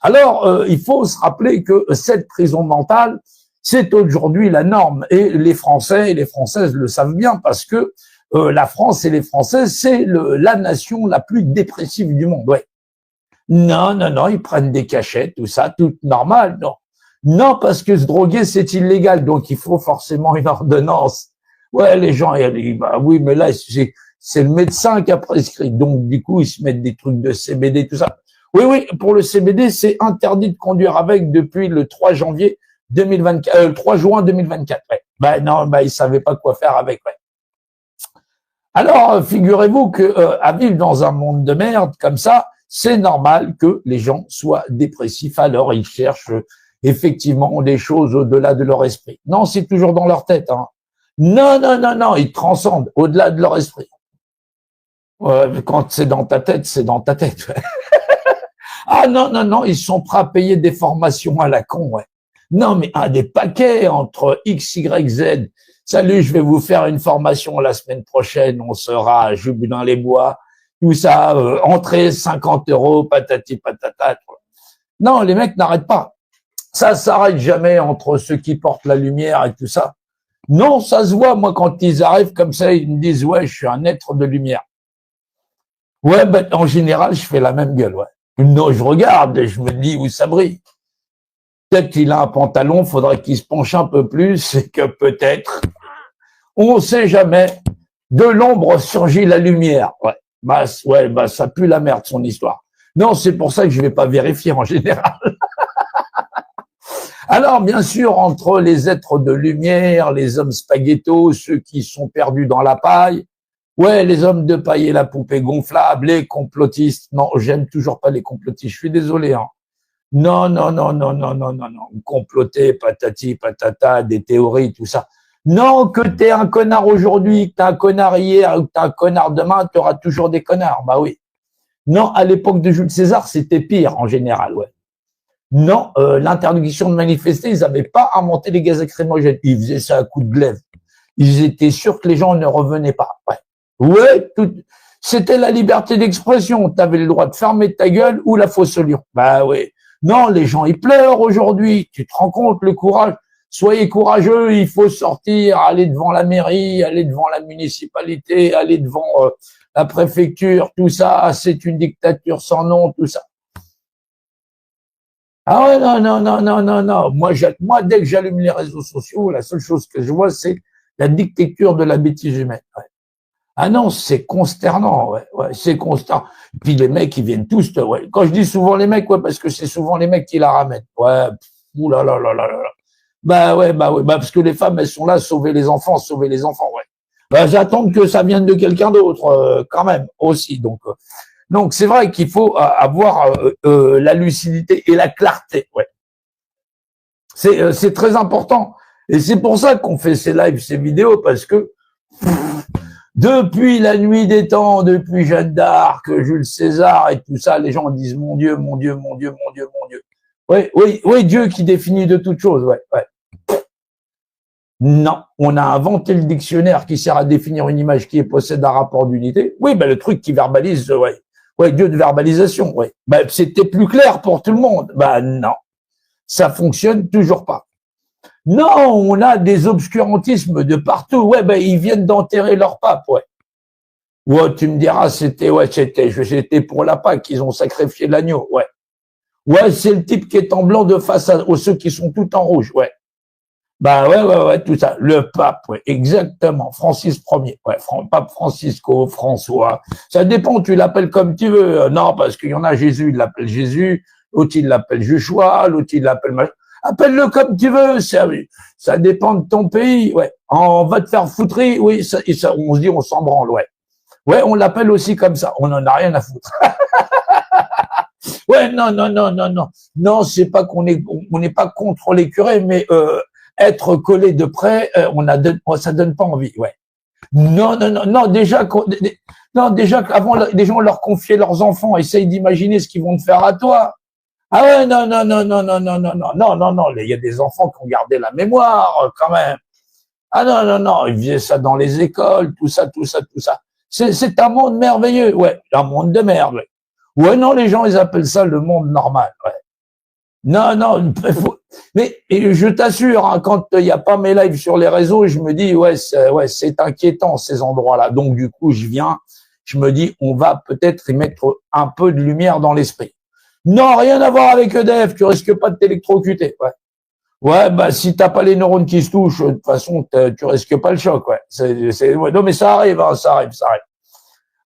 Alors, il faut se rappeler que cette prison mentale, c'est aujourd'hui la norme. Et les Français et les Françaises le savent bien parce que la France et les Français, c'est la nation la plus dépressive du monde. Ouais. Non, non, non, ils prennent des cachettes, tout ça, tout normal. Non, non, parce que se droguer, c'est illégal, donc il faut forcément une ordonnance. Ouais, les gens, ils disent, bah oui, mais là, c'est le médecin qui a prescrit. Donc, du coup, ils se mettent des trucs de CBD, tout ça. Oui, oui, pour le CBD, c'est interdit de conduire avec depuis le 3 janvier 2024, 3 juin 2024. Ouais. Ben non, ben ils savaient pas quoi faire avec. Ouais. Alors, figurez-vous que à vivre dans un monde de merde comme ça, c'est normal que les gens soient dépressifs. Alors, ils cherchent effectivement des choses au-delà de leur esprit. Non, c'est toujours dans leur tête. Hein. Non, non, non, non, ils transcendent au-delà de leur esprit. Quand c'est dans ta tête, c'est dans ta tête. Ah non, non, non, ils sont prêts à payer des formations à la con, ouais. Non, mais des paquets entre X, Y, Z. Salut, je vais vous faire une formation la semaine prochaine, on sera à Jubin-les-Bois, tout ça, entrée 50 €, patati patata. Non, les mecs n'arrêtent pas. Ça s'arrête jamais entre ceux qui portent la lumière et tout ça. Non, ça se voit, moi, quand ils arrivent comme ça, ils me disent, ouais, je suis un être de lumière. Ouais, ben, en général, je fais la même gueule, ouais. Non, je regarde et je me dis où ça brille. Peut-être qu'il a un pantalon, faudrait qu'il se penche un peu plus et que peut-être, on ne sait jamais, de l'ombre surgit la lumière. Ouais, bah, ça pue la merde, son histoire. Non, c'est pour ça que je vais pas vérifier en général. Alors, bien sûr, entre les êtres de lumière, les hommes spaghettos, ceux qui sont perdus dans la paille, ouais, les hommes de paille et la poupée gonflable, les complotistes. Non, j'aime toujours pas les complotistes. Je suis désolé. Hein. Non, non, non, non, non, non, non, non. Comploter, patati, patata, des théories, tout ça. Non, que t'es un connard aujourd'hui, que t'es un connard hier, ou que t'es un connard demain, t'auras toujours des connards. Bah oui. Non, à l'époque de Jules César, c'était pire en général, ouais. Non, l'interdiction de manifester, ils n'avaient pas inventé les gaz lacrymogènes. Ils faisaient ça à coup de glaive. Ils étaient sûrs que les gens ne revenaient pas. Ouais. Ouais, c'était la liberté d'expression. Tu avais le droit de fermer ta gueule ou la fausse lion. Bah oui. Non, les gens, ils pleurent aujourd'hui. Tu te rends compte, le courage. Soyez courageux, il faut sortir, aller devant la mairie, aller devant la municipalité, aller devant la préfecture, tout ça. C'est une dictature sans nom, tout ça. Ah ouais, non, non, non, non, non, non. Moi, dès que j'allume les réseaux sociaux, la seule chose que je vois, c'est la dictature de la bêtise humaine. Ouais. Ah non, c'est consternant, ouais, ouais, c'est consternant. Puis les mecs, ils viennent tous, ouais. Quand je dis souvent les mecs, ouais, parce que c'est souvent les mecs qui la ramènent. Ouais, ouh là là là là là. Bah ouais, parce que les femmes, elles sont là, sauver les enfants, ouais. Bah, j'attends que ça vienne de quelqu'un d'autre, quand même, aussi. Donc c'est vrai qu'il faut avoir la lucidité et la clarté, ouais. C'est très important. Et c'est pour ça qu'on fait ces lives, ces vidéos, parce que depuis la nuit des temps, depuis Jeanne d'Arc, Jules César et tout ça, les gens disent mon Dieu, mon Dieu, mon Dieu, mon Dieu, mon Dieu. Oui, oui, oui, Dieu qui définit de toutes choses, ouais, ouais. Non, on a inventé le dictionnaire qui sert à définir une image qui possède un rapport d'unité. Oui, ben le truc qui verbalise, ouais. Ouais, Dieu de verbalisation, ouais. Ben, c'était plus clair pour tout le monde. Ben non, ça fonctionne toujours pas. Non, on a des obscurantismes de partout. Ouais, ben ils viennent d'enterrer leur pape, ouais. Ouais, tu me diras, c'était pour la Pâque qu'ils ont sacrifié l'agneau, ouais. Ouais, c'est le type qui est en blanc de face aux ceux qui sont tout en rouge, ouais. Bah ouais, tout ça. Le pape, ouais, exactement. Francis Ier, ouais, pape Francisco, François. Ça dépend, tu l'appelles comme tu veux. Non, parce qu'il y en a Jésus, il l'appelle Jésus, l'autre il l'appelle Joshua, l'autre il l'appelle... Appelle-le comme tu veux, ça dépend de ton pays, ouais. On va te faire foutrer, oui, ça, on se dit on s'en branle, ouais. Ouais, on l'appelle aussi comme ça, on en a rien à foutre. Ouais, non, non, non, non, non. Non, c'est pas qu'on n'est pas contre les curés, mais être collé de près, ça donne pas envie, ouais. Non, non, non, non, déjà qu'avant, les gens leur confiaient leurs enfants, essayent d'imaginer ce qu'ils vont te faire à toi. Ah ouais, non, non, non, non, non, non, non, non, non, non, non, il y a des enfants qui ont gardé la mémoire, quand même. Ah non, non, non, ils faisaient ça dans les écoles, tout ça, tout ça, tout ça. C'est un monde merveilleux, ouais, un monde de merde, ouais. Ouais, non, les gens, ils appellent ça le monde normal, ouais. Non, non, mais et je t'assure, hein, quand il n'y a pas mes lives sur les réseaux, je me dis ouais, c'est inquiétant ces endroits-là. Donc du coup, je me dis on va peut-être y mettre un peu de lumière dans l'esprit. Non, rien à voir avec EDF, tu risques pas de t'électrocuter. Ouais. Ouais, bah si t'as pas les neurones qui se touchent, de toute façon, tu risques pas le choc. Ouais. Ouais, non, mais ça arrive, hein, ça arrive.